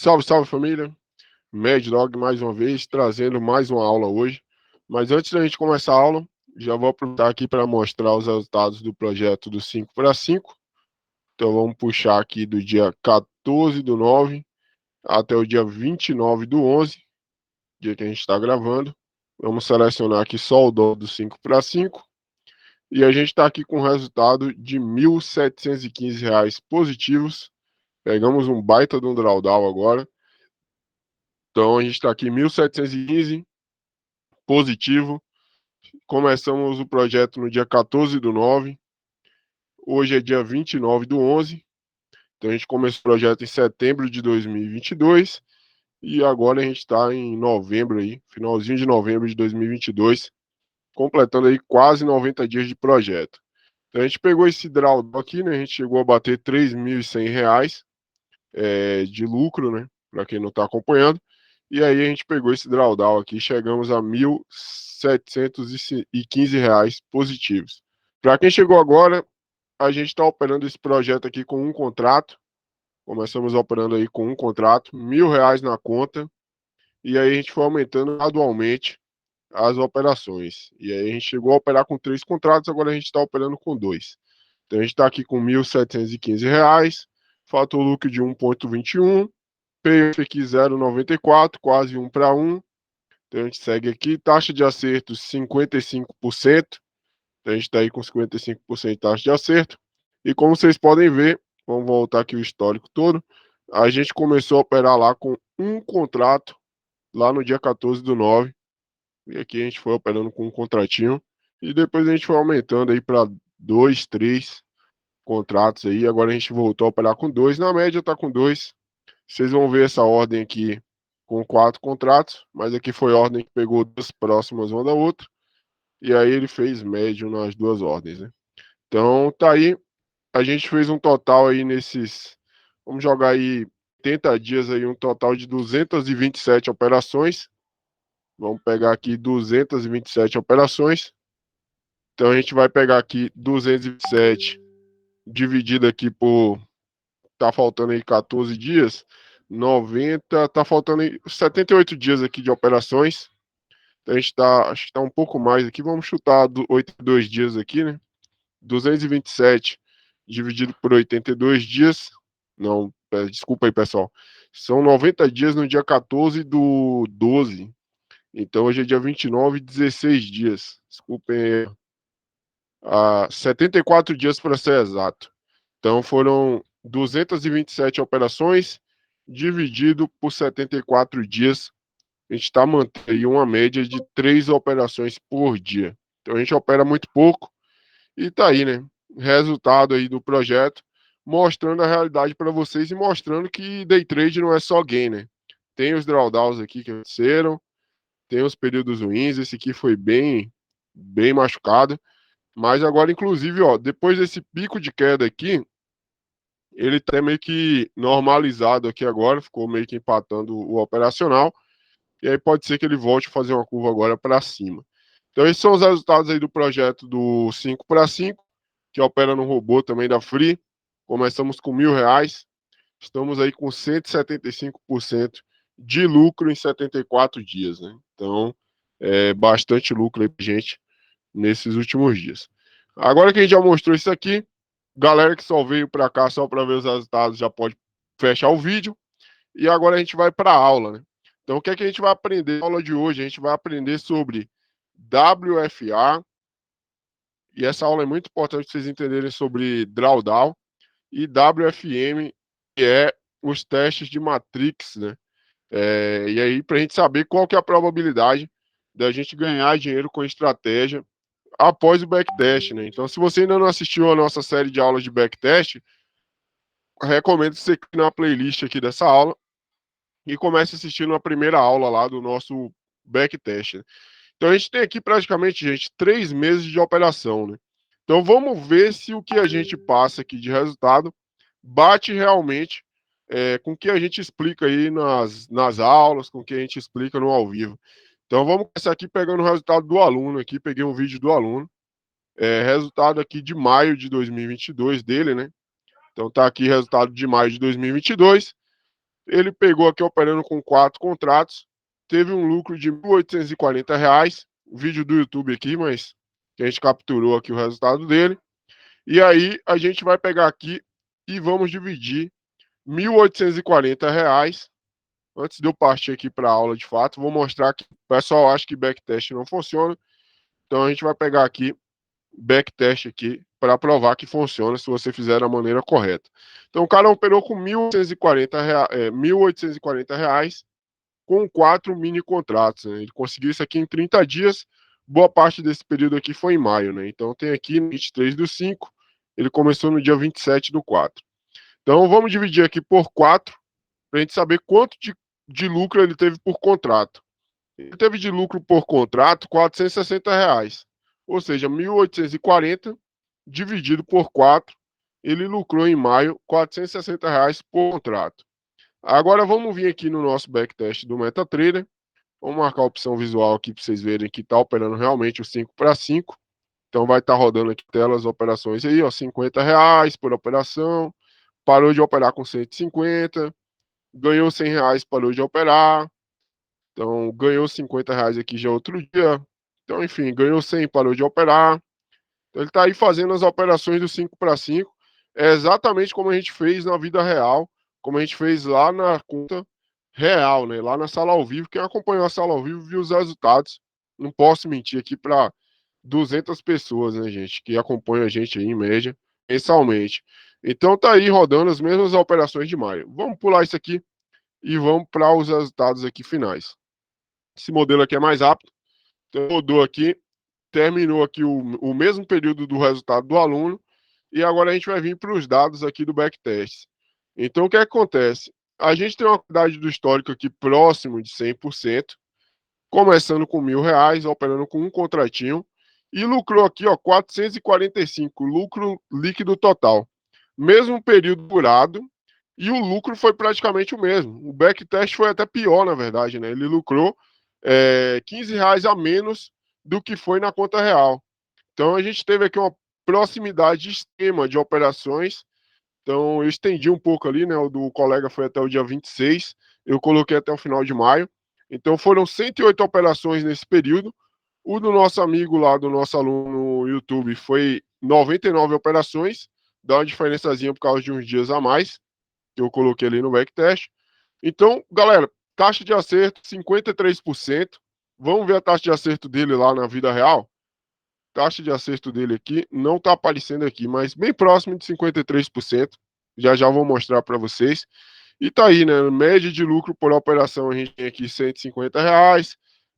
Salve, salve família, Mad Dog mais uma vez, trazendo mais uma aula hoje. Mas antes da gente começar a aula, já vou aproveitar aqui para mostrar os resultados do projeto do 5 para 5. Então vamos puxar aqui do dia 14/9 até o dia 29/11, dia que a gente está gravando. Vamos selecionar aqui só o dólar do 5 para 5. E a gente está aqui com o resultado de R$ 1.715 positivos. Pegamos um baita de um drawdown agora. Então a gente está aqui 1.715 positivo. Começamos o projeto no dia 14/9. Hoje é dia 29/11. Então a gente começou o projeto em setembro de 2022. E agora a gente está em novembro aí, finalzinho de novembro de 2022, completando aí quase 90 dias de projeto. Então a gente pegou esse drawdown aqui, né? A gente chegou a bater R$ 3.100 de lucro, né? Para quem não está acompanhando. E aí a gente pegou esse drawdown aqui, chegamos a R$ 1.715 positivos. Para quem chegou agora, a gente está operando esse projeto aqui com um contrato. Começamos operando aí com um contrato, R$ 1.000 na conta. E aí a gente foi aumentando gradualmente as operações. E aí a gente chegou a operar com 3 contratos, agora a gente está operando com 2. Então a gente está aqui com R$ 1.715, fator lucro de 1,21, payoff aqui 0,94, quase 1 para 1. Então a gente segue aqui, taxa de acerto 55%. Então a gente está aí com 55% de taxa de acerto. E como vocês podem ver, vamos voltar aqui o histórico todo, a gente começou a operar lá com um contrato, lá no dia 14/9. E aqui a gente foi operando com um contratinho. E depois a gente foi aumentando aí para 2, 3 contratos aí. Agora a gente voltou a operar com 2. Na média tá com 2. Vocês vão ver essa ordem aqui com 4 contratos. Mas aqui foi a ordem que pegou 2 próximas uma da outra. E aí ele fez médio nas 2 ordens, né? Então tá aí. A gente fez um total aí nesses. Vamos jogar aí 80 dias aí, um total de 227 operações. Vamos pegar aqui 227 operações. Então a gente vai pegar aqui 227 dividido aqui por, tá faltando aí 14 dias, 90, tá faltando aí 78 dias aqui de operações. Então a gente tá, acho que tá um pouco mais aqui, vamos chutar 82 dias aqui, né? 227 dividido por 82 dias, não, desculpa aí pessoal, são 90 dias no dia 14/12. Então hoje é dia 29, 16 dias. Desculpem, 74 dias para ser exato. Então foram 227 operações dividido por 74 dias. A gente está mantendo uma média de 3 operações por dia. Então a gente opera muito pouco e tá aí, né? Resultado aí do projeto, mostrando a realidade para vocês e mostrando que day trade não é só gain, né? Tem os drawdowns aqui que aconteceram, tem os períodos ruins, esse aqui foi bem machucado, mas agora inclusive, ó, depois desse pico de queda aqui, ele tá meio que normalizado aqui agora, ficou meio que empatando o operacional, e aí pode ser que ele volte a fazer uma curva agora para cima. Então esses são os resultados aí do projeto do 5 para 5, que opera no robô também da Free. Começamos com R$ 1.000, estamos aí com 175% de lucro em 74 dias, né? Então, bastante lucro aí pra gente nesses últimos dias. Agora que a gente já mostrou isso aqui, galera que só veio para cá só para ver os resultados já pode fechar o vídeo. E agora a gente vai para a aula, né? Então, o que é que a gente vai aprender na aula de hoje? A gente vai aprender sobre WFA, e essa aula é muito importante para vocês entenderem sobre drawdown, e WFM, que é os testes de Matrix, né? E aí, para a gente saber qual que é a probabilidade da gente ganhar dinheiro com estratégia após o backtest, né? Então, se você ainda não assistiu a nossa série de aulas de backtest, recomendo que você clique na playlist aqui dessa aula e comece assistindo a primeira aula lá do nosso backtest, né? Então, a gente tem aqui praticamente, gente, 3 meses de operação, né? Então, vamos ver se o que a gente passa aqui de resultado bate realmente com o que a gente explica aí nas aulas, com o que a gente explica no ao vivo. Então, vamos começar aqui pegando o resultado do aluno aqui. Peguei um vídeo do aluno. Resultado aqui de maio de 2022 dele, né? Então, tá aqui resultado de maio de 2022. Ele pegou aqui operando com 4 contratos, teve um lucro de R$ 1.840, vídeo do YouTube aqui, mas que a gente capturou aqui o resultado dele. E aí a gente vai pegar aqui e vamos dividir R$ 1.840. Antes de eu partir aqui para a aula de fato, vou mostrar que o pessoal acha que backtest não funciona. Então a gente vai pegar aqui backtest aqui para provar que funciona se você fizer da maneira correta. Então o cara operou com R$ 1.840 com 4 mini contratos. Né? Ele conseguiu isso aqui em 30 dias. Boa parte desse período aqui foi em maio. Né? Então tem aqui 23/5. Ele começou no dia 27/4. Então vamos dividir aqui por 4 para a gente saber quanto de lucro ele teve por contrato. Ele teve de lucro por contrato R$ 460. Ou seja, 1.840 dividido por 4, ele lucrou em maio R$ 460 por contrato. Agora vamos vir aqui no nosso backtest do MetaTrader. Vamos marcar a opção visual aqui para vocês verem que está operando realmente o 5/5. Então vai estar rodando aqui telas operações aí, ó, R$ 50 por operação. Parou de operar com 150. Ganhou R$ 100, parou de operar. Então ganhou R$ 50 aqui já outro dia. Então, enfim, ganhou 100, parou de operar. Então, ele está aí fazendo as operações do 5/5. É exatamente como a gente fez na vida real, como a gente fez lá na conta real, né? Lá na sala ao vivo. Quem acompanhou a sala ao vivo viu os resultados. Não posso mentir aqui para 200 pessoas, né, gente, que acompanham a gente aí em média, mensalmente. Então tá aí rodando as mesmas operações de maio. Vamos pular isso aqui e vamos para os resultados aqui finais. Esse modelo aqui é mais rápido. Então rodou aqui, terminou aqui o mesmo período do resultado do aluno, e agora a gente vai vir para os dados aqui do backtest. Então, o que acontece? A gente tem uma quantidade do histórico aqui próximo de 100%, começando com R$ 1.000, operando com um contratinho, e lucrou aqui, ó, 445, lucro líquido total. Mesmo período durado, e o lucro foi praticamente o mesmo. O backtest foi até pior, na verdade, né? Ele lucrou R$ 15 a menos do que foi na conta real. Então a gente teve aqui uma proximidade extrema de operações. Então eu estendi um pouco ali, né? O do colega foi até o dia 26, eu coloquei até o final de maio. Então foram 108 operações nesse período. O do nosso amigo lá, do nosso aluno no YouTube, foi 99 operações. Dá uma diferençazinha por causa de uns dias a mais, que eu coloquei ali no backtest. Então, galera, taxa de acerto 53%. Vamos ver a taxa de acerto dele lá na vida real? Taxa de acerto dele aqui não está aparecendo aqui, mas bem próximo de 53%. Já já vou mostrar para vocês. E tá aí, né? Média de lucro por operação a gente tem aqui R$ 150.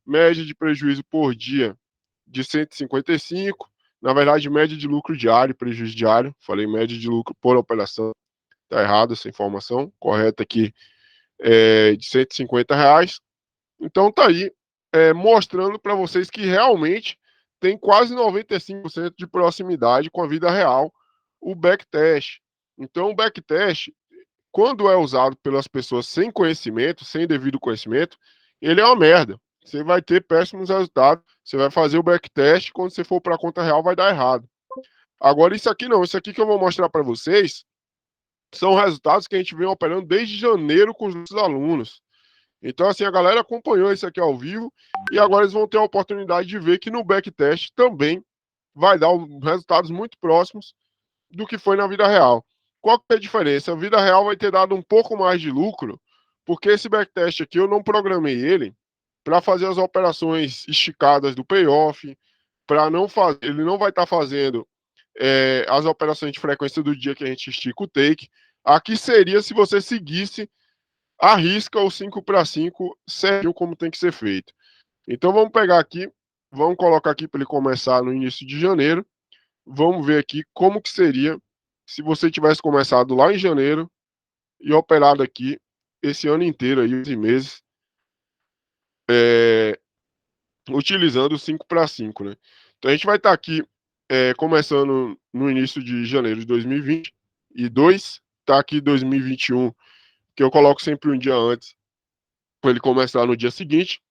Média de prejuízo por dia de 155. Na verdade, média de lucro diário, prejuízo diário. Falei média de lucro por operação. Tá errado essa informação. Correta aqui de R$ 150. Então tá aí, mostrando para vocês que realmente tem quase 95% de proximidade com a vida real o backtest. Então o backtest, quando é usado pelas pessoas sem conhecimento, sem devido conhecimento, ele é uma merda. Você vai ter péssimos resultados. Você vai fazer o backtest, quando você for para a conta real vai dar errado. Agora isso aqui não, isso aqui que eu vou mostrar para vocês são resultados que a gente vem operando desde janeiro com os nossos alunos. Então, assim, a galera acompanhou isso aqui ao vivo e agora eles vão ter a oportunidade de ver que no backtest também vai dar resultados muito próximos do que foi na vida real. Qual que é a diferença? A vida real vai ter dado um pouco mais de lucro, porque esse backtest aqui eu não programei ele para fazer as operações esticadas do payoff, para não fazer, ele não vai estar fazendo as operações de frequência do dia que a gente estica o take. Aqui seria se você seguisse arrisca o 5/5 certinho como tem que ser feito. Então vamos pegar aqui, vamos colocar aqui para ele começar no início de janeiro. Vamos ver aqui como que seria se você tivesse começado lá em janeiro e operado aqui esse ano inteiro aí, 11 meses, utilizando o 5/5, né? Então a gente vai estar aqui começando no início de janeiro de 2022, tá aqui 2021, que eu coloco sempre um dia antes para ele começar no dia seguinte.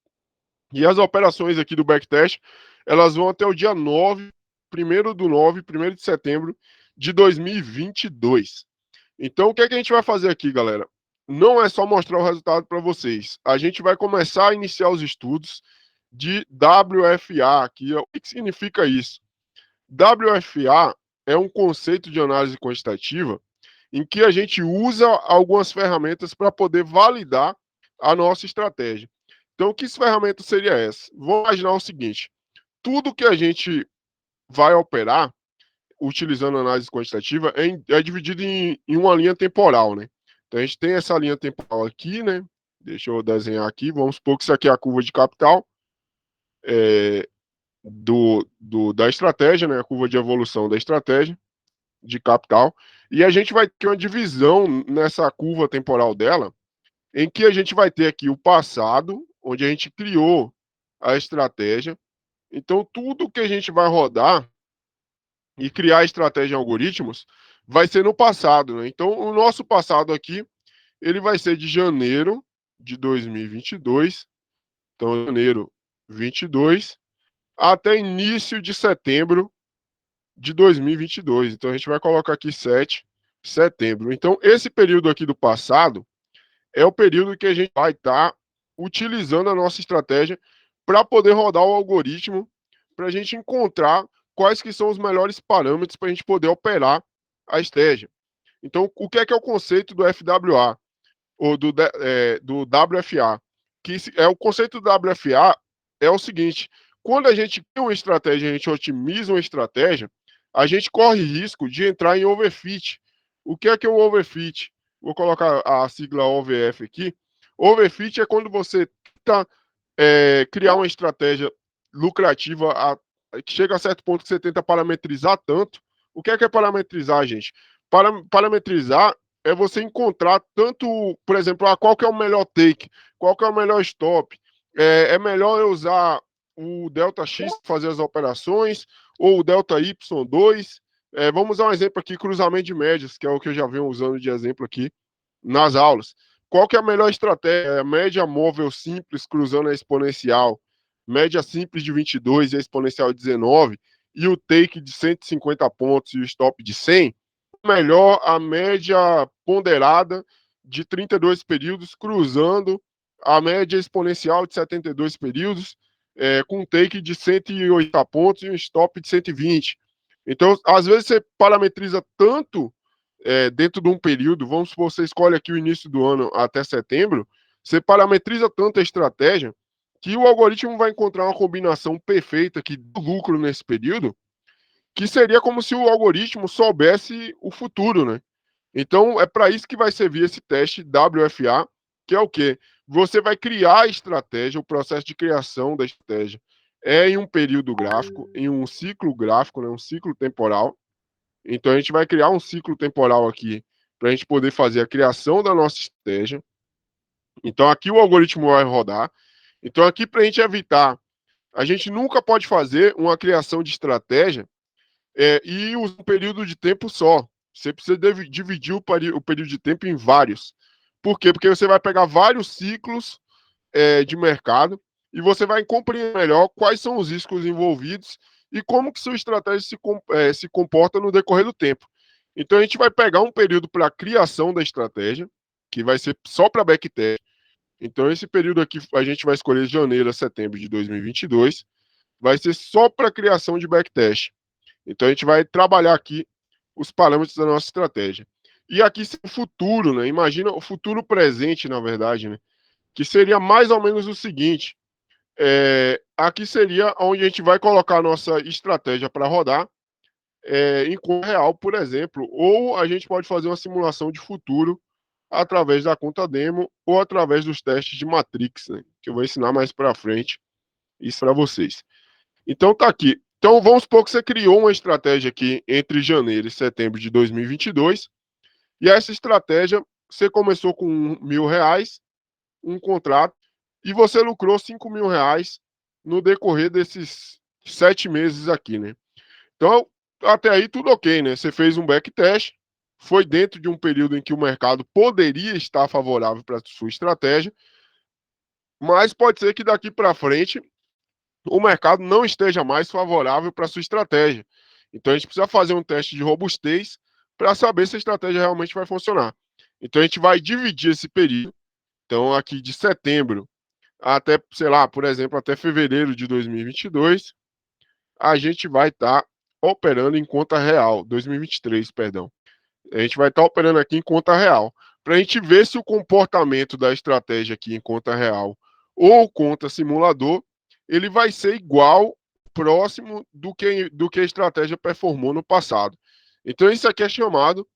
E as operações aqui do backtest, elas vão até o dia 9, 1º de setembro de 2022. Então, o que é que a gente vai fazer aqui, galera? não é só mostrar o resultado para vocês. A gente vai começar a iniciar os estudos de WFA, o que significa isso? WFA é um conceito de análise quantitativa em que a gente usa algumas ferramentas para poder validar a nossa estratégia. Então, que ferramenta seria essa? Vamos imaginar o seguinte: tudo que a gente vai operar utilizando análise quantitativa é dividido em uma linha temporal, né? Então, a gente tem essa linha temporal aqui, né? Deixa eu desenhar aqui. Vamos supor que isso aqui é a curva de capital da estratégia, né? A curva de evolução da estratégia de capital. E a gente vai ter uma divisão nessa curva temporal dela, em que a gente vai ter aqui o passado, onde a gente criou a estratégia. Então, tudo que a gente vai rodar e criar estratégia em algoritmos vai ser no passado, né? Então, o nosso passado aqui, ele vai ser de janeiro de 2022, então janeiro 22 até início de setembro de 2022. Então, a gente vai colocar aqui 7 de setembro. Então, esse período aqui do passado é o período que a gente vai estar utilizando a nossa estratégia para poder rodar o algoritmo, para a gente encontrar quais que são os melhores parâmetros para a gente poder operar a estratégia. Então, o que é o conceito do FWA, ou do WFA? O conceito do WFA é o seguinte: quando a gente cria uma estratégia, a gente otimiza uma estratégia, a gente corre risco de entrar em overfit. O que é o overfit? Vou colocar a sigla OVF aqui. Overfit é quando você tenta criar uma estratégia lucrativa que chega a certo ponto que você tenta parametrizar tanto. O que é parametrizar, gente? Parametrizar é você encontrar tanto, por exemplo, qual que é o melhor take, qual que é o melhor stop. É melhor eu usar o delta X para fazer as operações ou o delta Y2. Vamos usar um exemplo aqui, cruzamento de médias, que é o que eu já venho usando de exemplo aqui nas aulas. Qual que é a melhor estratégia? Média móvel simples cruzando a exponencial, média simples de 22 e a exponencial de 19, e o take de 150 pontos e o stop de 100. Melhor a média ponderada de 32 períodos cruzando a média exponencial de 72 períodos, com um take de 180 pontos e um stop de 120. Então, às vezes você parametriza tanto dentro de um período, vamos supor, você escolhe aqui o início do ano até setembro, você parametriza tanto a estratégia que o algoritmo vai encontrar uma combinação perfeita aqui do lucro nesse período, que seria como se o algoritmo soubesse o futuro, né? Então, é para isso que vai servir esse teste WFA, que é o quê? Você vai criar a estratégia, o processo de criação da estratégia é em um período gráfico, em um ciclo gráfico, né, um ciclo temporal. Então, a gente vai criar um ciclo temporal aqui para a gente poder fazer a criação da nossa estratégia. Então, aqui o algoritmo vai rodar. Então, aqui para a gente evitar, a gente nunca pode fazer uma criação de estratégia e um período de tempo só. Você precisa dividir o período de tempo em vários. Por quê? Porque você vai pegar vários ciclos de mercado e você vai compreender melhor quais são os riscos envolvidos e como que sua estratégia se comporta no decorrer do tempo. Então, a gente vai pegar um período para a criação da estratégia, que vai ser só para backtest. Então, esse período aqui, a gente vai escolher de janeiro a setembro de 2022, vai ser só para a criação de backtest. Então, a gente vai trabalhar aqui os parâmetros da nossa estratégia. E aqui o futuro, né? Imagina o futuro presente, na verdade, né? Que seria mais ou menos o seguinte: aqui seria onde a gente vai colocar a nossa estratégia para rodar em conta real, por exemplo, ou a gente pode fazer uma simulação de futuro através da conta demo ou através dos testes de Matrix, né? Que eu vou ensinar mais para frente isso para vocês. Então tá aqui. Então vamos supor que você criou uma estratégia aqui entre janeiro e setembro de 2022 e essa estratégia você começou com R$ 1.000, um contrato, e você lucrou R$ 5.000 no decorrer desses 7 meses aqui, né? Então, até aí tudo ok, né? Você fez um backtest, foi dentro de um período em que o mercado poderia estar favorável para a sua estratégia, mas pode ser que daqui para frente o mercado não esteja mais favorável para a sua estratégia. Então, a gente precisa fazer um teste de robustez para saber se a estratégia realmente vai funcionar. Então a gente vai dividir esse período. Então aqui de setembro até, sei lá, por exemplo, até fevereiro de 2022, a gente vai estar operando em conta real, 2023, perdão. A gente vai estar operando aqui em conta real, para a gente ver se o comportamento da estratégia aqui em conta real ou conta simulador, ele vai ser igual, próximo do que a estratégia performou no passado. Então isso aqui é chamado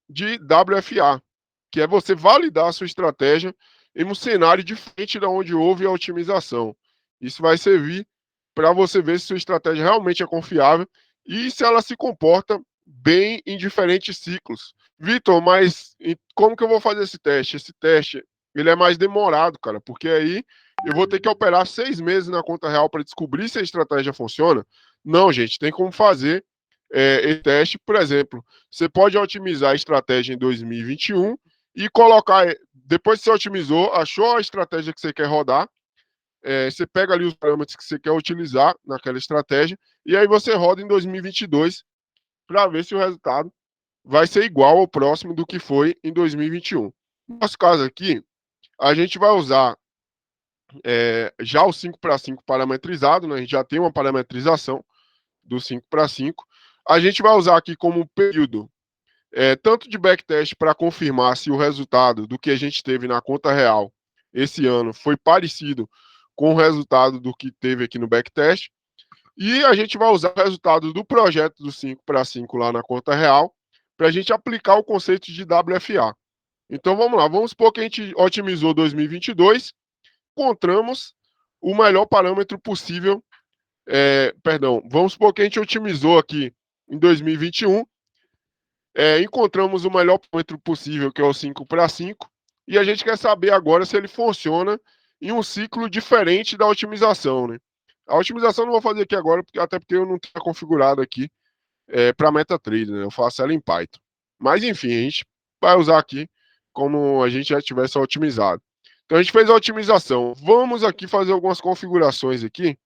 de WFA, que é você validar a sua estratégia em um cenário diferente da onde houve a otimização. Isso vai servir para você ver se sua estratégia realmente é confiável e se ela se comporta bem em diferentes ciclos. Vitor, mas como que eu vou fazer esse teste? Esse teste ele é mais demorado, cara, porque aí eu vou ter que operar 6 meses na conta real para descobrir se a estratégia funciona. Não, gente, tem como fazer esse teste, por exemplo. Você pode otimizar a estratégia em 2021 e colocar, depois que você otimizou, achou a estratégia que você quer rodar, você pega ali os parâmetros que você quer utilizar naquela estratégia e aí você roda em 2022 para ver se o resultado vai ser igual ou próximo do que foi em 2021. No nosso caso aqui, a gente vai usar já o 5 para 5 parametrizado, né? A gente já tem uma parametrização do 5 para 5. A gente vai usar aqui como período tanto de backtest para confirmar se o resultado do que a gente teve na conta real esse ano foi parecido com o resultado do que teve aqui no backtest. E a gente vai usar o resultado do projeto do 5 para 5 lá na conta real para a gente aplicar o conceito de WFA. Então vamos lá, vamos supor que a gente otimizou 2022, encontramos o melhor parâmetro possível. Perdão, vamos supor que a gente otimizou aqui em 2021, encontramos o melhor parâmetro possível, que é o 5 para 5, e a gente quer saber agora se ele funciona em um ciclo diferente da otimização, né? A otimização eu não vou fazer aqui agora, até porque eu não tenho configurado aqui para MetaTrader, né? Eu faço ela em Python. Mas enfim, a gente vai usar aqui como a gente já tivesse otimizado. Então a gente fez a otimização. Vamos aqui fazer algumas configurações aqui,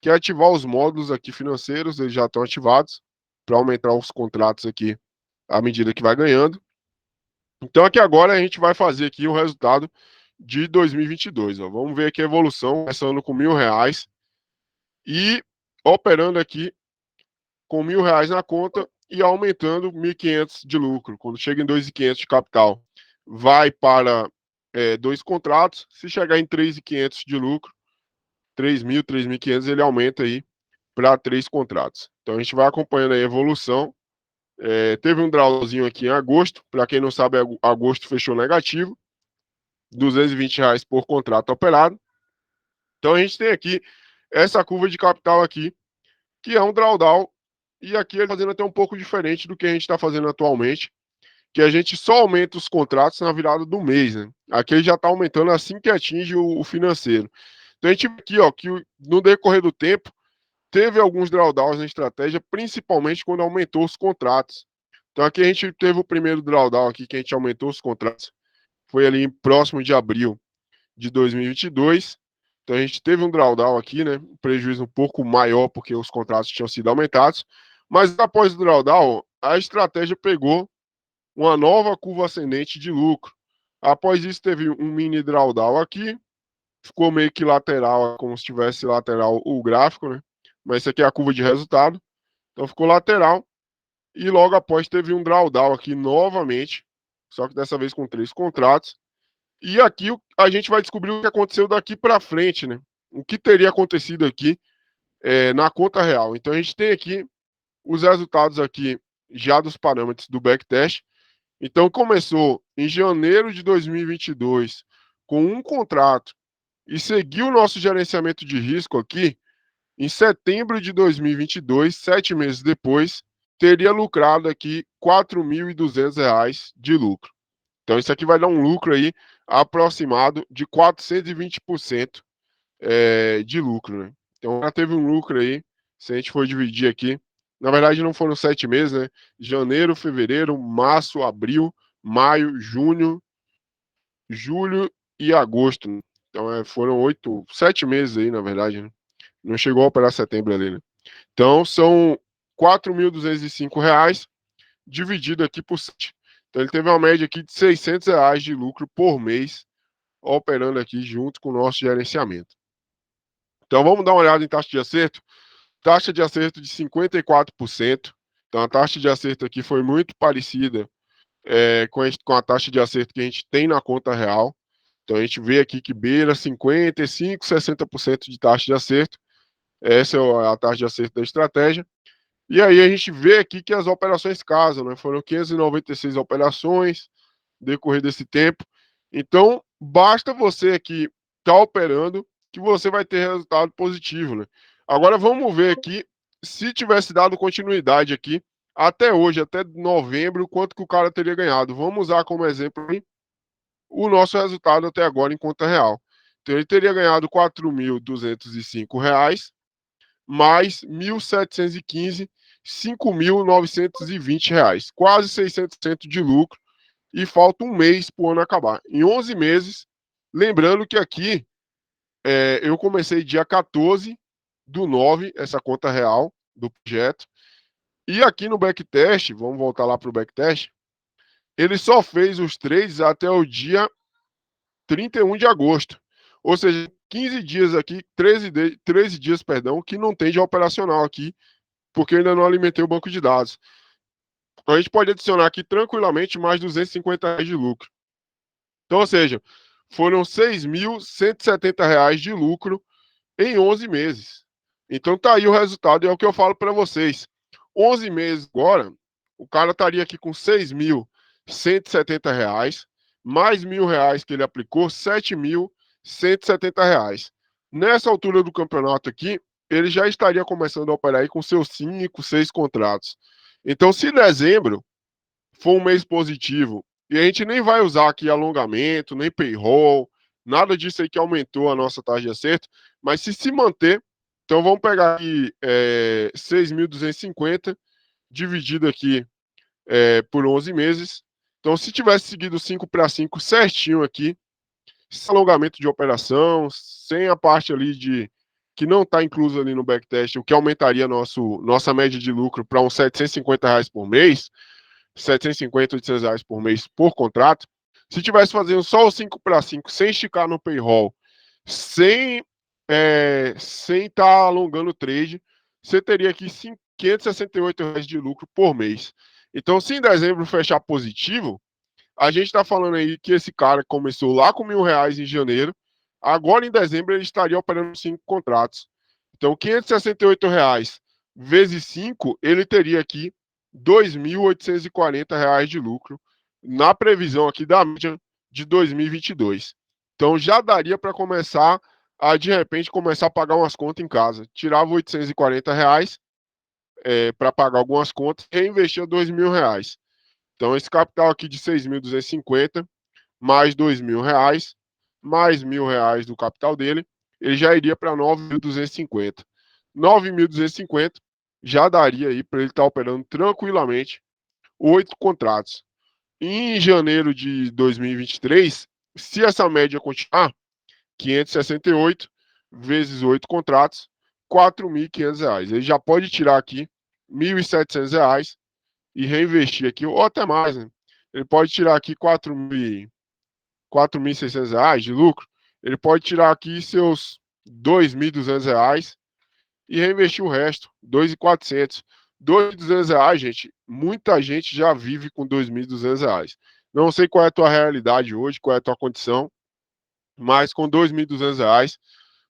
que é ativar os módulos aqui financeiros, eles já estão ativados, para aumentar os contratos aqui à medida que vai ganhando. Então aqui agora a gente vai fazer aqui o resultado de 2022. Ó. Vamos ver aqui a evolução, começando com R$ 1.000 e operando aqui com R$ 1.000 na conta e aumentando 1.500 de lucro. Quando chega em 2.500 de capital, vai para 2 contratos. Se chegar em 3.500 de lucro, 3.000, 3.500, ele aumenta aí para 3 contratos. Então a gente vai acompanhando a evolução. Teve um drawzinho aqui em agosto. Para quem não sabe, agosto fechou negativo. R$ 220 por contrato operado. Então a gente tem aqui essa curva de capital aqui, que é um drawdown. E aqui ele fazendo até um pouco diferente do que a gente está fazendo atualmente, que a gente só aumenta os contratos na virada do mês, né? Aqui ele já está aumentando assim que atinge o financeiro. Então a gente vê aqui, ó, que no decorrer do tempo, teve alguns drawdowns na estratégia, principalmente quando aumentou os contratos. Então aqui a gente teve o primeiro drawdown aqui, que a gente aumentou os contratos, foi ali próximo de abril de 2022. Então a gente teve um drawdown aqui, né? Um prejuízo um pouco maior porque os contratos tinham sido aumentados. Mas após o drawdown, a estratégia pegou uma nova curva ascendente de lucro. Após isso, teve um mini drawdown aqui, ficou meio que lateral, como se tivesse lateral o gráfico, né? Mas isso aqui é a curva de resultado. Então ficou lateral. E logo após teve um drawdown aqui novamente, só que dessa vez com 3 contratos. E aqui a gente vai descobrir o que aconteceu daqui para frente, né? O que teria acontecido aqui na conta real. Então a gente tem aqui os resultados aqui já dos parâmetros do backtest. Então começou em janeiro de 2022 com um contrato e seguiu o nosso gerenciamento de risco aqui em setembro de 2022, 7 meses depois, teria lucrado aqui R$ 4.200 de lucro. Então isso aqui vai dar um lucro aí aproximado de 420% de lucro, né? Então já teve um lucro aí, se a gente for dividir aqui, na verdade não foram 7 meses, né? Janeiro, fevereiro, março, abril, maio, junho, julho e agosto. Né? Então foram 7 meses aí, na verdade, né? Não chegou a operar setembro ali, né? Então são R$ 4.205 dividido aqui por 7. Então ele teve uma média aqui de R$ 600 de lucro por mês, operando aqui junto com o nosso gerenciamento. Então vamos dar uma olhada em taxa de acerto. Taxa de acerto de 54%. Então a taxa de acerto aqui foi muito parecida com a taxa de acerto que a gente tem na conta real. Então a gente vê aqui que beira 55%, 60% de taxa de acerto. Essa é a taxa de acerto da estratégia. E aí a gente vê aqui que as operações casam, né? Foram 596 operações no decorrer desse tempo. Então, basta você aqui estar operando que você vai ter resultado positivo, né? Agora vamos ver aqui se tivesse dado continuidade aqui até hoje, até novembro, quanto que o cara teria ganhado. Vamos usar como exemplo aí o nosso resultado até agora em conta real. Então ele teria ganhado R$ 4.205 mais 1.715, R$ 5.920, quase 600% de lucro, e falta um mês para o ano acabar. Em 11 meses, lembrando que aqui eu comecei dia 14/9, essa conta real do projeto, e aqui no backtest, vamos voltar lá para o backtest, ele só fez os trades até o dia 31 de agosto. Ou seja, 15 dias aqui, 13 dias, perdão, que não tem de operacional aqui, porque eu ainda não alimentei o banco de dados. Então, a gente pode adicionar aqui tranquilamente mais R$ 250 de lucro. Então, ou seja, foram R$ 6.170 de lucro em 11 meses. Então tá aí o resultado, e é o que eu falo para vocês. 11 meses agora, o cara estaria aqui com R$ 6.170, mais R$ 1.000 que ele aplicou, R$ 7.170. Nessa altura do campeonato aqui, ele já estaria começando a operar aí com seus 5, 6 contratos. Então, se dezembro for um mês positivo, e a gente nem vai usar aqui alongamento, nem payroll, nada disso aí que aumentou a nossa taxa de acerto, mas se manter, então vamos pegar aqui 6.250 dividido aqui por 11 meses. Então, se tivesse seguido 5 para 5 certinho aqui, sem alongamento de operação, sem a parte ali de que não está incluso ali no backtest, o que aumentaria nossa média de lucro para uns R$ 750 por mês, 750, R$ 800 por mês por contrato. Se tivesse fazendo só o 5 para 5, sem esticar no payroll, sem estar alongando o trade, você teria aqui R$ 568 de lucro por mês. Então, se em dezembro fechar positivo, a gente está falando aí que esse cara começou lá com R$ 1.000 em janeiro, agora em dezembro ele estaria operando 5 contratos. Então, R$ 568 vezes 5, ele teria aqui R$ 2.840 de lucro, na previsão aqui da média de 2022. Então, já daria para começar a, de repente, começar a pagar umas contas em casa. Tirava R$ 840 para pagar algumas contas e reinvestia R$ 2.000. Então, esse capital aqui de 6.250, mais R$ 2.000, mais R$ 1.000 do capital dele, ele já iria para 9.250. 9.250 já daria aí para ele estar operando tranquilamente 8 contratos. Em janeiro de 2023, se essa média continuar, 568 vezes 8 contratos, R$ 4.500. Ele já pode tirar aqui R$ 1.700 e reinvestir aqui, ou até mais, né? Ele pode tirar aqui R$ 4.600 de lucro, ele pode tirar aqui seus R$ 2.200 e reinvestir o resto, R$ 2.400. R$ 2.200, gente, muita gente já vive com R$ 2.200. Não sei qual é a tua realidade hoje, qual é a tua condição, mas com R$ 2.200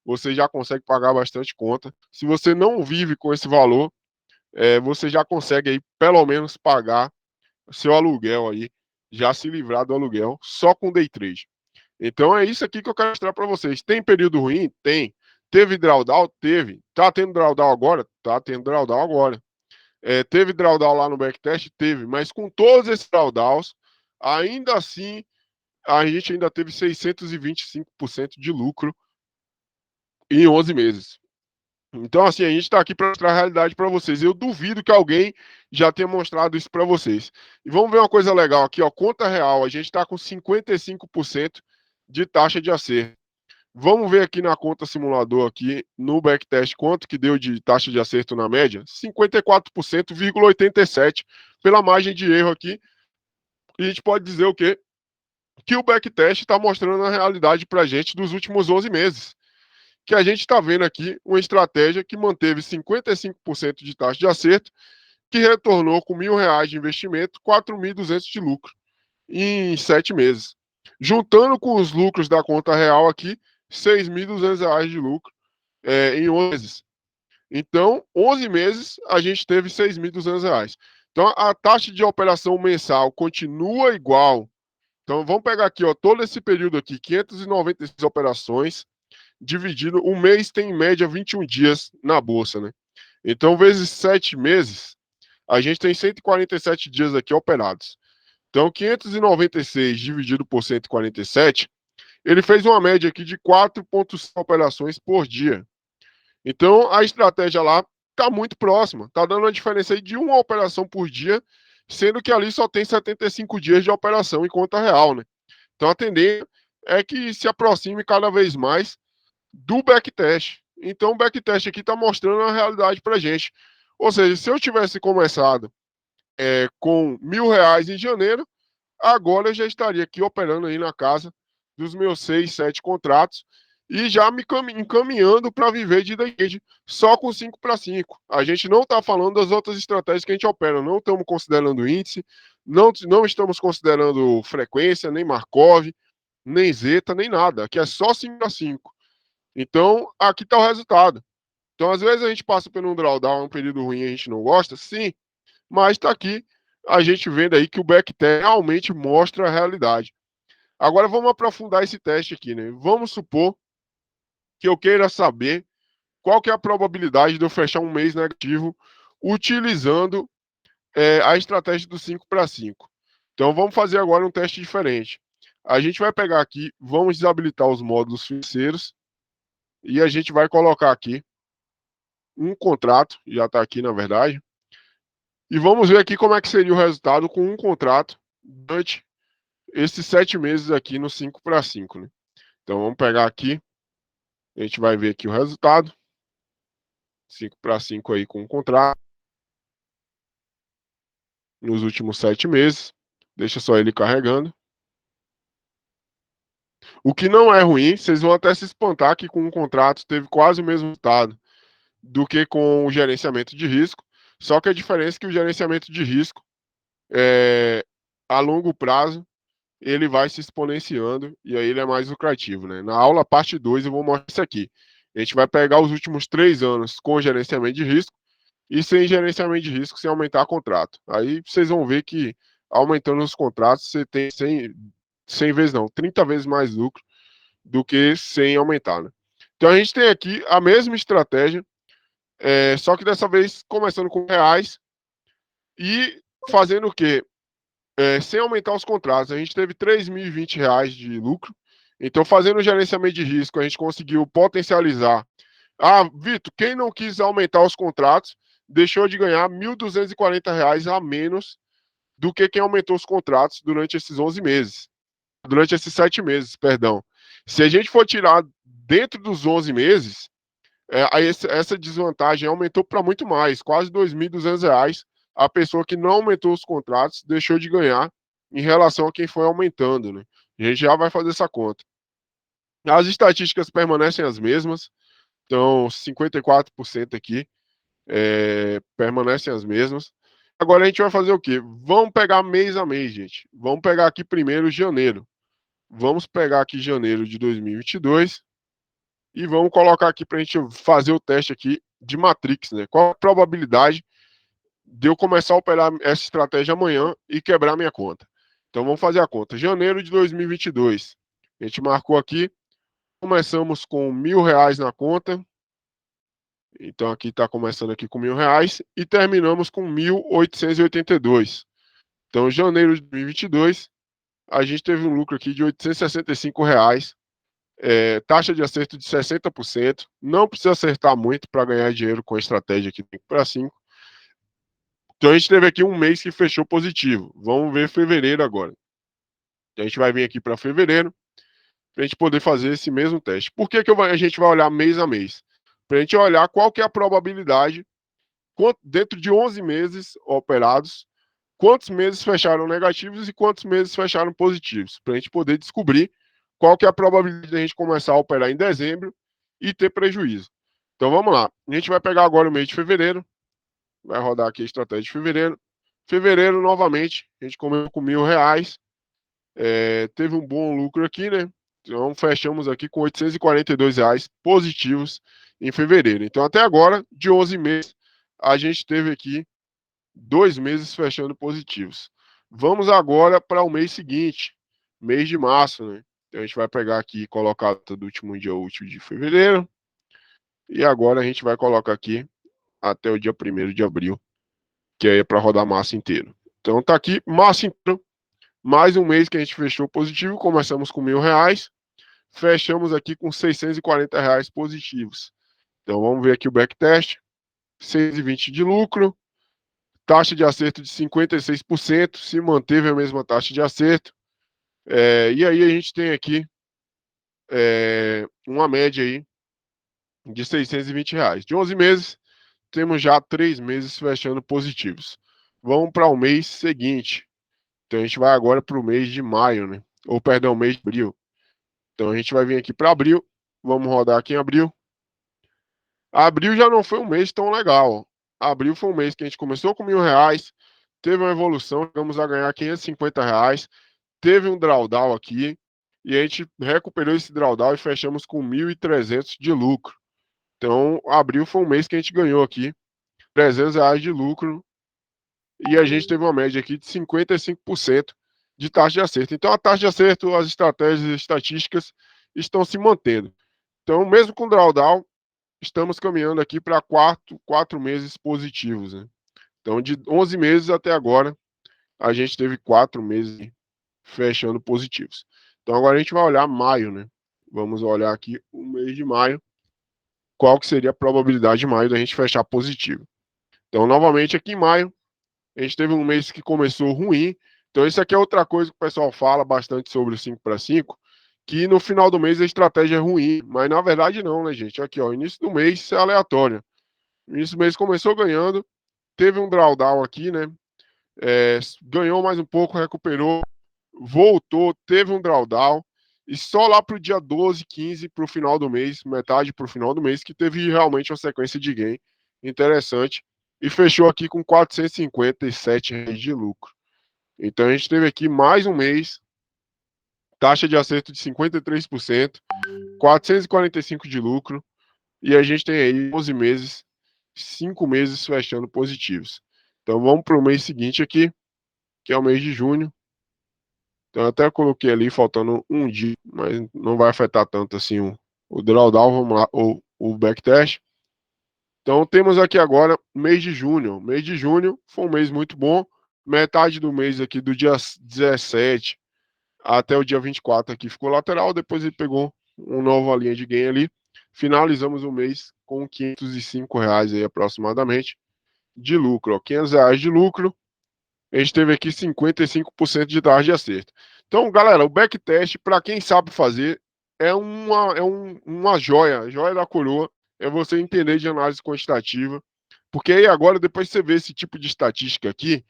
você já consegue pagar bastante conta. Se você não vive com esse valor, você já consegue aí pelo menos pagar seu aluguel aí, já se livrar do aluguel só com day trade. Então é isso aqui que eu quero mostrar para vocês. Tem período ruim? Tem. Teve drawdown? Teve. Tá tendo drawdown agora? Tá tendo drawdown agora. Teve drawdown lá no backtest? Teve. Mas com todos esses drawdowns, ainda assim, a gente ainda teve 625% de lucro em 11 meses. Então, assim, a gente está aqui para mostrar a realidade para vocês. Eu duvido que alguém já tenha mostrado isso para vocês. E vamos ver uma coisa legal aqui, ó. Conta real, a gente está com 55% de taxa de acerto. Vamos ver aqui na conta simulador, aqui no backtest, quanto que deu de taxa de acerto na média? 54,87%, pela margem de erro aqui. E a gente pode dizer o quê? Que o backtest está mostrando a realidade para a gente dos últimos 11 meses. Que a gente está vendo aqui uma estratégia que manteve 55% de taxa de acerto, que retornou com R$ 1.000 de investimento, 4.200 de lucro em 7 meses. Juntando com os lucros da conta real aqui, R$ 6.200 de lucro em 11 meses. Então, 11 meses, a gente teve R$ 6.200. Então, a taxa de operação mensal continua igual. Então, vamos pegar aqui, ó, todo esse período aqui, 596 operações, dividido, um mês tem em média 21 dias na bolsa, né? Então, vezes 7 meses, a gente tem 147 dias aqui operados. Então, 596 dividido por 147, ele fez uma média aqui de 4,5 operações por dia. Então, a estratégia lá está muito próxima. Está dando uma diferença aí de uma operação por dia, sendo que ali só tem 75 dias de operação em conta real, né? Então, a tendência é que se aproxime cada vez mais do backtest. Então, o backtest aqui está mostrando a realidade para a gente. Ou seja, se eu tivesse começado com R$ 1.000 em janeiro, agora eu já estaria aqui operando aí na casa dos meus 6, 7 contratos e já me encaminhando para viver de day trade só com 5 para 5. A gente não está falando das outras estratégias que a gente opera, não estamos considerando índice, não estamos considerando frequência, nem Markov, nem Zeta, nem nada. Aqui é só 5 para 5. Então, aqui está o resultado. Então, às vezes a gente passa por um drawdown, um período ruim e a gente não gosta, sim, mas está aqui a gente vendo aí que o backtest realmente mostra a realidade. Agora vamos aprofundar esse teste aqui, né? Vamos supor que eu queira saber qual que é a probabilidade de eu fechar um mês negativo utilizando a estratégia do 5 para 5. Então vamos fazer agora um teste diferente. A gente vai pegar aqui, vamos desabilitar os módulos financeiros e a gente vai colocar aqui um contrato, já está aqui na verdade, e vamos ver aqui como é que seria o resultado com um contrato durante esses 7 meses aqui no 5 para 5, né? Então vamos pegar aqui, a gente vai ver aqui o resultado, 5 para 5 aí com o contrato, nos últimos 7 meses, deixa só ele carregando. O que não é ruim, vocês vão até se espantar que com o contrato teve quase o mesmo resultado do que com o gerenciamento de risco, só que a diferença é que o gerenciamento de risco, a longo prazo, ele vai se exponenciando e aí ele é mais lucrativo, né? Na aula parte 2 eu vou mostrar isso aqui. A gente vai pegar os últimos 3 anos com gerenciamento de risco e sem gerenciamento de risco, sem aumentar contrato. Aí vocês vão ver que aumentando os contratos, você tem 100 vezes não, 30 vezes mais lucro do que sem aumentar, né? Então a gente tem aqui a mesma estratégia, só que dessa vez começando com reais e fazendo o quê? Sem aumentar os contratos. A gente teve R$ 3.020 de lucro. Então, fazendo o gerenciamento de risco, a gente conseguiu potencializar. Ah, Vitor, quem não quis aumentar os contratos deixou de ganhar R$ 1.240 a menos do que quem aumentou os contratos durante esses 11 meses. Durante esses 7 meses, perdão. Se a gente for tirar dentro dos 11 meses, aí essa desvantagem aumentou para muito mais, quase R$ 2.200. A pessoa que não aumentou os contratos deixou de ganhar em relação a quem foi aumentando, né? A gente já vai fazer essa conta. As estatísticas permanecem as mesmas, então 54% aqui permanecem as mesmas. Agora a gente vai fazer o quê? Vamos pegar mês a mês, gente. Vamos pegar aqui primeiro janeiro. Vamos pegar aqui janeiro de 2022 e vamos colocar aqui para a gente fazer o teste aqui de Matrix, né? Qual a probabilidade de eu começar a operar essa estratégia amanhã e quebrar minha conta? Então vamos fazer a conta. Janeiro de 2022, a gente marcou aqui, começamos com R$ 1.000 na conta. Então aqui está começando aqui com R$ 1.000 e terminamos com 1.882. Então janeiro de 2022, a gente teve um lucro aqui de R$ 865. Taxa de acerto de 60%. Não precisa acertar muito para ganhar dinheiro com a estratégia aqui 5 para 5. Então a gente teve aqui um mês que fechou positivo. Vamos ver fevereiro agora. Então, a gente vai vir aqui para fevereiro para a gente poder fazer esse mesmo teste. Por que, a gente vai olhar mês a mês? Para a gente olhar qual que é a probabilidade dentro de 11 meses operados, quantos meses fecharam negativos e quantos meses fecharam positivos, para a gente poder descobrir qual que é a probabilidade de a gente começar a operar em dezembro e ter prejuízo. Então vamos lá. A gente vai pegar agora o mês de fevereiro, vai rodar aqui a estratégia de fevereiro. Fevereiro, novamente, a gente começou com R$ 1.000, teve um bom lucro aqui, né? Então fechamos aqui com R$ 842 positivos em fevereiro. Então até agora, de 11 meses, a gente teve aqui 2 meses fechando positivos. Vamos agora para o mês seguinte, mês de março, né? Então a gente vai pegar aqui e colocar a data do último dia útil de fevereiro. E agora a gente vai colocar aqui até o dia 1º de abril, que aí é para rodar março inteiro. Então tá aqui, março inteiro, mais um mês que a gente fechou positivo. Começamos com R$ 1.000, fechamos aqui com R$ 640 positivos. Então vamos ver aqui o backtest, 6,20 de lucro, taxa de acerto de 56%, se manteve a mesma taxa de acerto. E aí a gente tem aqui uma média aí de R$ 620. De 11 meses, temos já 3 meses fechando positivos. Vamos para o mês seguinte. Então a gente vai agora para o mês de maio, né? Ou perdão, mês de abril. Então a gente vai vir aqui para abril. Vamos rodar aqui em abril. Abril já não foi um mês tão legal. Abril foi um mês que a gente começou com R$ 1.000, teve uma evolução, chegamos a ganhar R$ 550, teve um drawdown aqui, e a gente recuperou esse drawdown e fechamos com 1.300 de lucro. Então, abril foi um mês que a gente ganhou aqui R$ 300 de lucro, e a gente teve uma média aqui de 55% de taxa de acerto. Então, a taxa de acerto, as estratégias estatísticas estão se mantendo. Então, mesmo com drawdown, estamos caminhando aqui para 4 meses positivos, né? Então, de 11 meses até agora, a gente teve 4 meses fechando positivos. Então, agora a gente vai olhar maio, né? Vamos olhar aqui o mês de maio. Qual que seria a probabilidade de maio da gente fechar positivo? Então, novamente, aqui em maio, a gente teve um mês que começou ruim. Então, isso aqui é outra coisa que o pessoal fala bastante sobre o 5 para 5, que no final do mês a estratégia é ruim, mas na verdade não, né, gente? Aqui, ó, início do mês isso é aleatório. Início do mês começou ganhando, teve um drawdown aqui, né? Ganhou mais um pouco, recuperou, voltou, teve um drawdown, e só lá para o dia 12, 15, para o final do mês, metade para o final do mês, que teve realmente uma sequência de gain interessante, e fechou aqui com R$ 457 de lucro. Então a gente teve aqui mais um mês, taxa de acerto de 53%, 445 de lucro, e a gente tem aí 11 meses, 5 meses fechando positivos. Então vamos para o mês seguinte aqui, que é o mês de junho. Então eu até coloquei ali faltando um dia, mas não vai afetar tanto assim o drawdown, vamos lá, o backtest. Então temos aqui agora mês de junho. Mês de junho foi um mês muito bom. Metade do mês aqui, do dia 17 até o dia 24 aqui ficou lateral, depois ele pegou uma nova linha de gain ali. Finalizamos o mês com R$ 505 aí aproximadamente de lucro. Ó, R$ 500 de lucro. A gente teve aqui 55% de taxa de acerto. Então, galera, o backtest, para quem sabe fazer, é uma joia, joia da coroa, é você entender de análise quantitativa, porque aí agora, depois que você vê esse tipo de estatística aqui,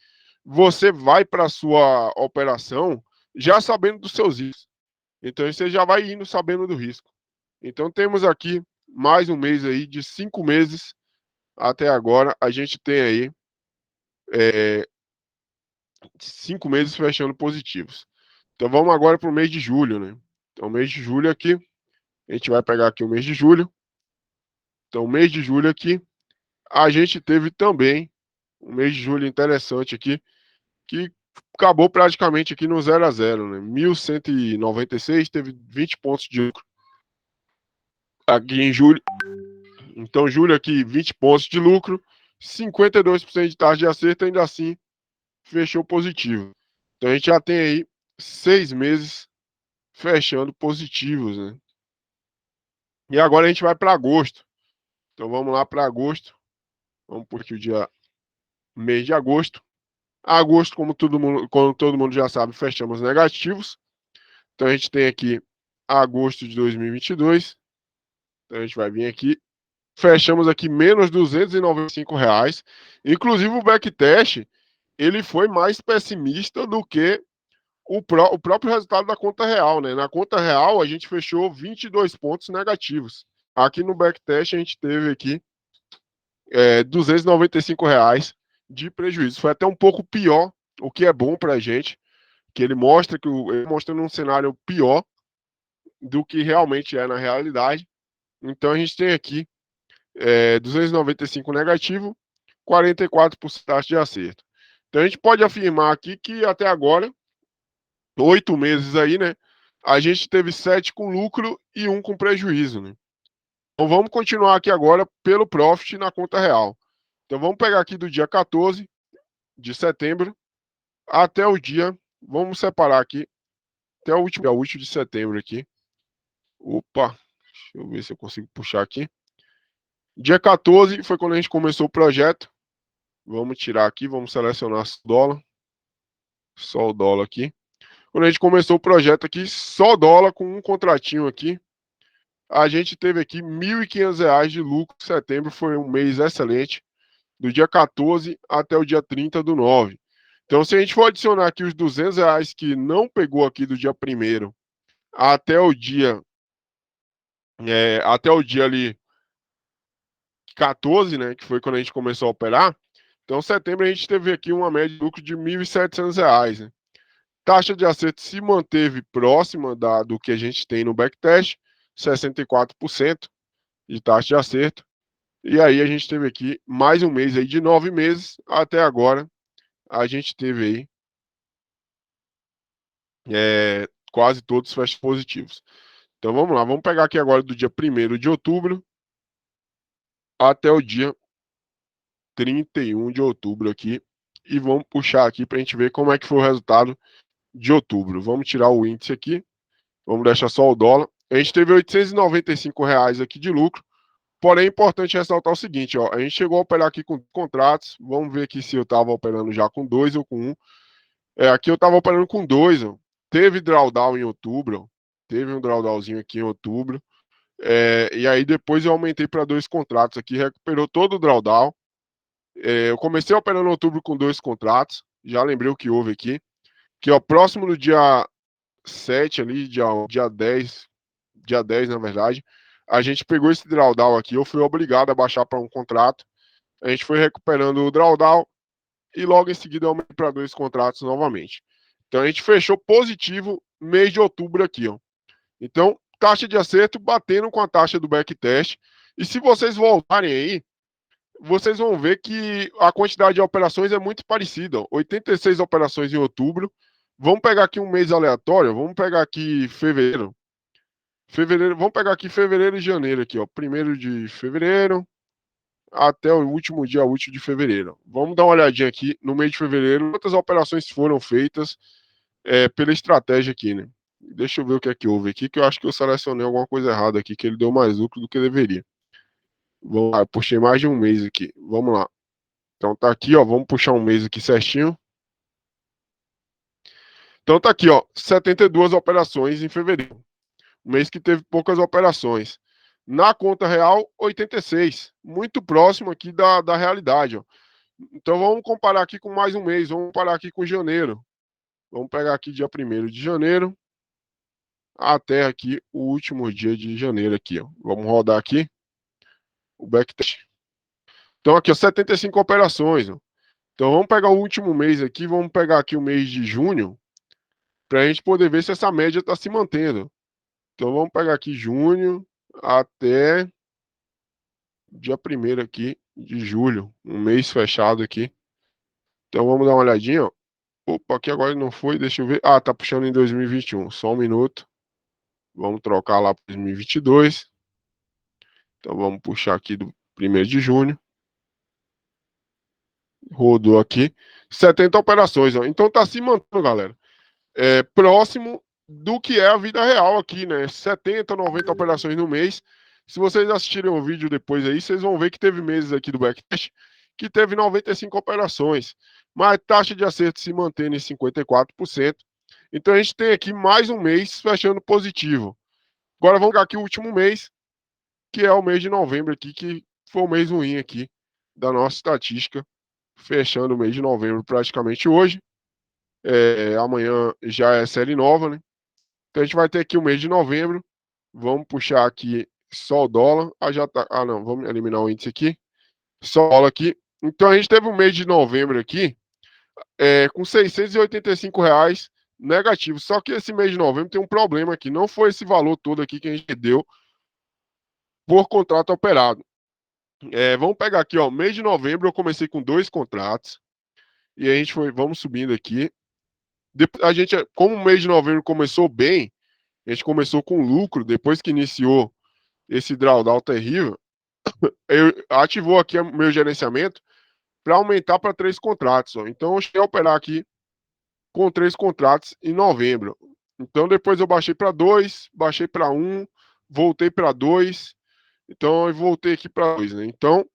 você vai para a sua operação já sabendo dos seus riscos. Então, você já vai indo sabendo do risco. Então, temos aqui mais um mês aí, de 5 meses até agora, a gente tem aí 5 meses fechando positivos. Então vamos agora para o mês de julho, né? Então, mês de julho aqui, a gente vai pegar aqui o mês de julho. Então, o mês de julho aqui, a gente teve também um mês de julho interessante aqui, que acabou praticamente aqui no 0 a 0, né? 1.196 teve 20 pontos de lucro aqui em julho. Então, julho aqui, 20 pontos de lucro, 52% de taxa de acerto, ainda assim, fechou positivo. Então, a gente já tem aí 6 meses fechando positivos, né? E agora a gente vai para agosto. Então vamos lá para agosto. Vamos por aqui o dia mês de agosto. Agosto, como todo mundo já sabe, fechamos negativos. Então a gente tem aqui agosto de 2022. Então a gente vai vir aqui. Fechamos aqui menos R$ 295. Inclusive o backtest, ele foi mais pessimista do que o próprio resultado da conta real, né? Na conta real, a gente fechou 22 pontos negativos. Aqui no backtest, a gente teve aqui R$ 295 de prejuízo. Foi até um pouco pior, o que é bom para a gente, que ele mostra que ele mostra um cenário pior do que realmente é na realidade. Então a gente tem aqui 295 negativo, 44% taxa de acerto. Então a gente pode afirmar aqui que até agora, 8 meses aí, né? A gente teve 7 com lucro e 1 com prejuízo, né? Então vamos continuar aqui agora pelo profit na conta real. Então vamos pegar aqui do dia 14 de setembro até o dia, vamos separar aqui, até o último dia útil de setembro aqui. Opa, deixa eu ver se eu consigo puxar aqui. Dia 14 foi quando a gente começou o projeto. Vamos tirar aqui, vamos selecionar dólar. Só o dólar aqui. Quando a gente começou o projeto aqui, só dólar com um contratinho aqui. A gente teve aqui R$ 1.500 de lucro em setembro, foi um mês excelente, do dia 14 até o dia 30/9. Então, se a gente for adicionar aqui os R$ 200 que não pegou aqui do dia 1º até o dia ali 14, né, que foi quando a gente começou a operar. Então, em setembro a gente teve aqui uma média de lucro de R$ 1.700, né? Taxa de acerto se manteve próxima do que a gente tem no backtest, 64% de taxa de acerto. E aí a gente teve aqui mais um mês aí de 9 meses até agora. A gente teve aí quase todos fechos positivos. Então vamos lá, vamos pegar aqui agora do dia 1º de outubro até o dia 31 de outubro aqui. E vamos puxar aqui para a gente ver como é que foi o resultado de outubro. Vamos tirar o índice aqui. Vamos deixar só o dólar. A gente teve R$ 895 aqui de lucro. Porém, é importante ressaltar o seguinte, ó, a gente chegou a operar aqui com contratos. Vamos ver aqui se eu estava operando já com 2 ou com 1. Aqui eu estava operando com 2. Ó. Teve drawdown em outubro. Ó. Teve um drawdownzinho aqui em outubro. E aí depois eu aumentei para 2 contratos aqui, recuperou todo o drawdown. Eu comecei operando em outubro com 2 contratos. Já lembrei o que houve aqui. Que ó, próximo do dia 7 ali, dia 10 na verdade, a gente pegou esse drawdown aqui, eu fui obrigado a baixar para um contrato, a gente foi recuperando o drawdown e logo em seguida eu aumentei para 2 contratos novamente. Então a gente fechou positivo mês de outubro aqui, ó. Então, taxa de acerto batendo com a taxa do backtest. E se vocês voltarem aí, vocês vão ver que a quantidade de operações é muito parecida. Ó. 86 operações em outubro. Vamos pegar aqui um mês aleatório, vamos pegar aqui fevereiro. Vamos pegar aqui fevereiro e janeiro aqui, ó. 1º de fevereiro até o último dia útil de fevereiro. Vamos dar uma olhadinha aqui no mês de fevereiro, quantas operações foram feitas pela estratégia aqui, né? Deixa eu ver o que é que houve aqui, que eu acho que eu selecionei alguma coisa errada aqui, que ele deu mais lucro do que deveria. Vamos lá, eu puxei mais de um mês aqui. Vamos lá. Então tá aqui, ó. Vamos puxar um mês aqui certinho. Então tá aqui, ó. 72 operações em fevereiro. Um mês que teve poucas operações. Na conta real, 86. Muito próximo aqui da realidade, ó. Então vamos comparar aqui com mais um mês. Vamos comparar aqui com janeiro. Vamos pegar aqui dia 1º de janeiro até aqui o último dia de janeiro aqui, ó. Vamos rodar aqui o backtest. Então aqui, ó, 75 operações, ó. Então vamos pegar o último mês aqui, vamos pegar aqui o mês de junho, para a gente poder ver se essa média está se mantendo. Então vamos pegar aqui junho até dia 1º aqui de julho, um mês fechado aqui. Então vamos dar uma olhadinha, ó. Opa, aqui agora não foi, deixa eu ver. Ah, tá puxando em 2021, só um minuto. Vamos trocar lá para 2022. Então vamos puxar aqui do 1º de junho. Rodou aqui. 70 operações, ó. Então tá se mantendo, galera. Próximo do que é a vida real aqui, né? 70, 90 operações no mês. Se vocês assistirem o vídeo depois aí, vocês vão ver que teve meses aqui do backtest que teve 95 operações, mas taxa de acerto se mantém em 54%. Então a gente tem aqui mais um mês fechando positivo. Agora vamos pegar aqui o último mês, que é o mês de novembro aqui, que foi o mês ruim aqui da nossa estatística fechando o mês de novembro praticamente hoje. Amanhã já é série nova, né? Então a gente vai ter aqui o mês de novembro. Vamos puxar aqui só o dólar. Já tá. Não, vamos eliminar o índice aqui. Só o dólar aqui. Então a gente teve o mês de novembro aqui com R$ 685 negativo. Só que esse mês de novembro tem um problema aqui. Não foi esse valor todo aqui que a gente deu por contrato operado. Vamos pegar aqui, ó. Mês de novembro eu comecei com 2 contratos. E a gente vamos subindo aqui. A gente, como o mês de novembro começou bem, a gente começou com lucro, depois que iniciou esse drawdown terrível, eu ativou aqui o meu gerenciamento para aumentar para 3 contratos. Ó. Então eu cheguei a operar aqui com 3 contratos em novembro. Então depois eu baixei para 2, baixei para 1, voltei para 2. Então eu voltei aqui para 2, né? Então,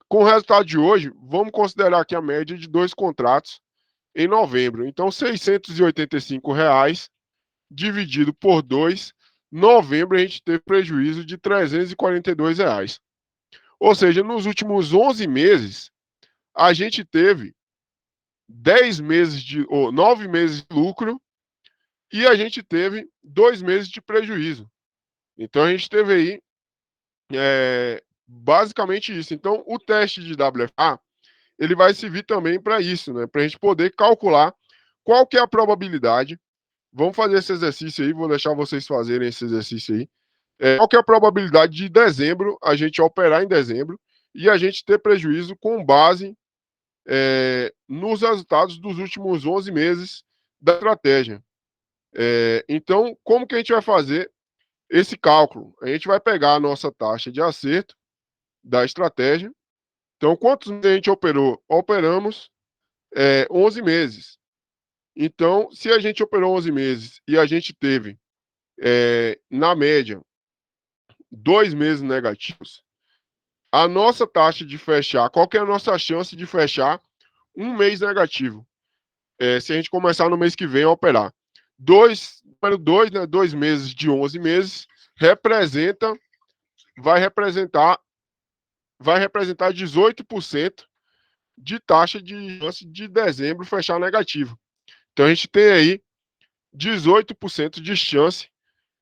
com o resultado de hoje, vamos considerar aqui a média de 2 contratos em novembro. Então, R$ 685 dividido por 2, novembro a gente teve prejuízo de R$ 342. Ou seja, nos últimos 11 meses, a gente teve 9 meses de lucro e a gente teve 2 meses de prejuízo. Então a gente teve aí basicamente isso. Então o teste de WFA ele vai servir também para isso, né? Para a gente poder calcular qual que é a probabilidade. Vamos fazer esse exercício aí, vou deixar vocês fazerem esse exercício aí. Qual que é a probabilidade de dezembro, a gente operar em dezembro e a gente ter prejuízo com base nos resultados dos últimos 11 meses da estratégia. Então, como que a gente vai fazer esse cálculo? A gente vai pegar a nossa taxa de acerto da estratégia. Então, quantos meses a gente operou? Operamos 11 meses. Então, se a gente operou 11 meses e a gente teve, na média, 2 meses negativos, a nossa taxa de fechar, qual que é a nossa chance de fechar um mês negativo? Se a gente começar no mês que vem a operar. Número 2, né, 2 meses de 11 meses, vai representar 18% de taxa de chance de dezembro fechar negativo. Então a gente tem aí 18% de chance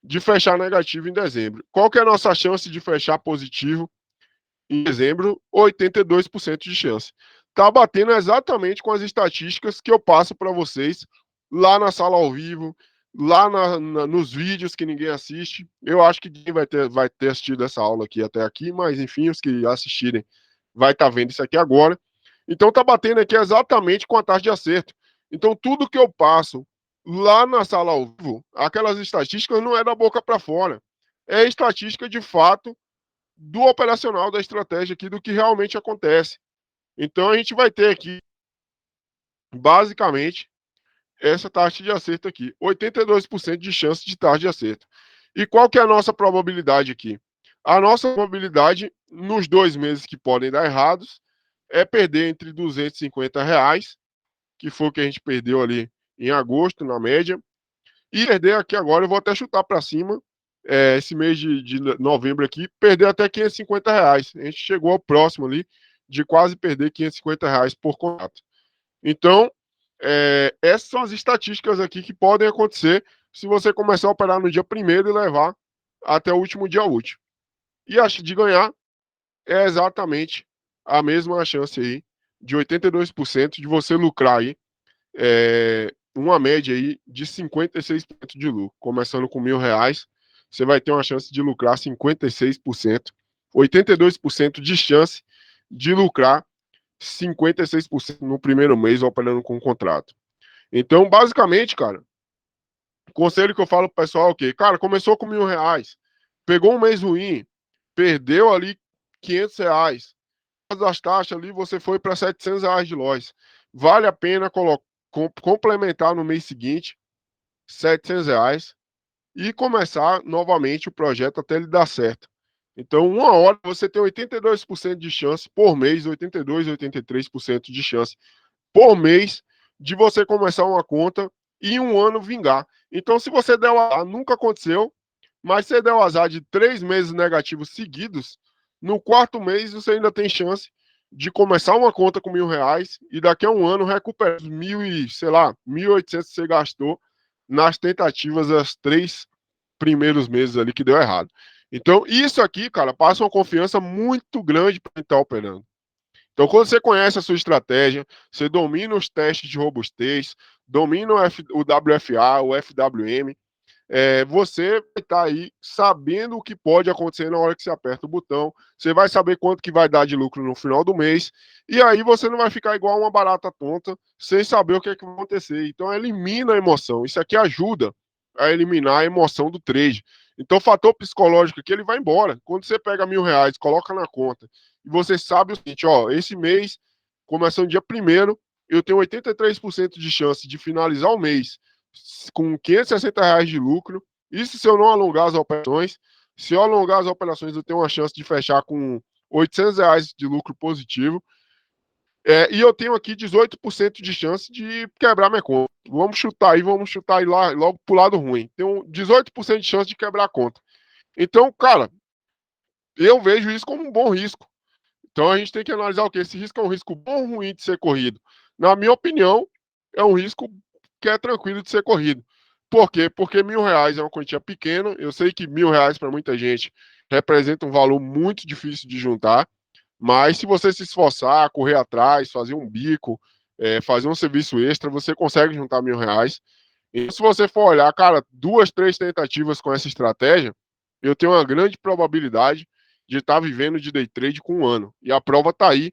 de fechar negativo em dezembro. Qual que é a nossa chance de fechar positivo em dezembro? 82% de chance. Está batendo exatamente com as estatísticas que eu passo para vocês lá na sala ao vivo, lá nos vídeos que ninguém assiste. Eu acho que ninguém vai ter assistido essa aula aqui até aqui, mas enfim, os que assistirem vai estar vendo isso aqui agora. Então está batendo aqui exatamente com a taxa de acerto. Então tudo que eu passo lá na sala ao vivo, aquelas estatísticas não é da boca para fora. É estatística de fato do operacional da estratégia aqui, do que realmente acontece. Então a gente vai ter aqui, basicamente, essa taxa de acerto aqui. 82% de chance de taxa de acerto. E qual que é a nossa probabilidade aqui? A nossa probabilidade, nos 2 meses que podem dar errados, é perder entre R$ 250, que foi o que a gente perdeu ali em agosto, na média, e perder aqui agora, eu vou até chutar para cima, esse mês de novembro aqui, perder até R$ 550. A gente chegou ao próximo ali de quase perder R$ 550 por contrato. Então, essas são as estatísticas aqui que podem acontecer se você começar a operar no dia 1º e levar até o último dia útil. E a de ganhar é exatamente a mesma chance aí, de 82% de você lucrar aí, uma média aí de 56% de lucro. Começando com R$ 1.000, você vai ter uma chance de lucrar 56%, 82% de chance de lucrar 56% no primeiro mês operando com o contrato. Então, basicamente, cara, o conselho que eu falo pro pessoal é o quê? Cara, começou com R$ 1.000, pegou um mês ruim, perdeu ali R$ 500, das taxas ali, você foi para R$ 700 de loss. Vale a pena complementar no mês seguinte R$ 700 e começar novamente o projeto até ele dar certo. Então, uma hora você tem 82% de chance por mês, 82, 83% de chance por mês de você começar uma conta e em um ano vingar. Então, se você der o azar, nunca aconteceu, mas você der o azar de 3 meses negativos seguidos, no 4º mês você ainda tem chance de começar uma conta com R$ 1.000 e daqui a um ano recuperar os mil e, sei lá, 1.800 que você gastou nas tentativas das 3 primeiros meses ali que deu errado. Então, isso aqui, cara, passa uma confiança muito grande para quem está operando. Então, quando você conhece a sua estratégia, você domina os testes de robustez, domina o WFA, o FWM, você vai estar aí sabendo o que pode acontecer na hora que você aperta o botão, você vai saber quanto que vai dar de lucro no final do mês, e aí você não vai ficar igual uma barata tonta, sem saber o que é que vai acontecer. Então, elimina a emoção. Isso aqui ajuda a eliminar a emoção do trade. Então, o fator psicológico aqui, ele vai embora. Quando você pega R$ 1.000, coloca na conta, e você sabe o seguinte, ó, esse mês, começando dia 1º, eu tenho 83% de chance de finalizar o mês com R$ 560 de lucro. Isso se eu não alongar as operações. Se eu alongar as operações, eu tenho uma chance de fechar com R$ 800 de lucro positivo. E eu tenho aqui 18% de chance de quebrar minha conta. Vamos chutar aí lá, logo pro lado ruim. Tenho 18% de chance de quebrar a conta. Então, cara, eu vejo isso como um bom risco. Então a gente tem que analisar o que? Esse risco é um risco bom ou ruim de ser corrido? Na minha opinião, é um risco que é tranquilo de ser corrido. Por quê? Porque R$ 1.000 é uma quantia pequena. Eu sei que R$ 1.000 para muita gente representa um valor muito difícil de juntar, mas se você se esforçar, correr atrás, fazer um bico, fazer um serviço extra, você consegue juntar R$ 1.000. E se você for olhar, cara, 2, 3 tentativas com essa estratégia, eu tenho uma grande probabilidade de estar vivendo de day trade com um ano. E a prova está aí.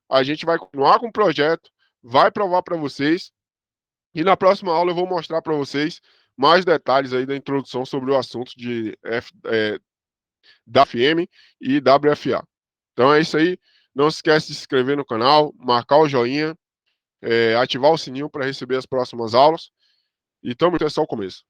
A gente vai continuar com o projeto, vai provar para vocês. E na próxima aula eu vou mostrar para vocês mais detalhes aí da introdução sobre o assunto de WFM e WFA. Então é isso aí. Não se esquece de se inscrever no canal, marcar o joinha, ativar o sininho para receber as próximas aulas. E estamos, é só o começo.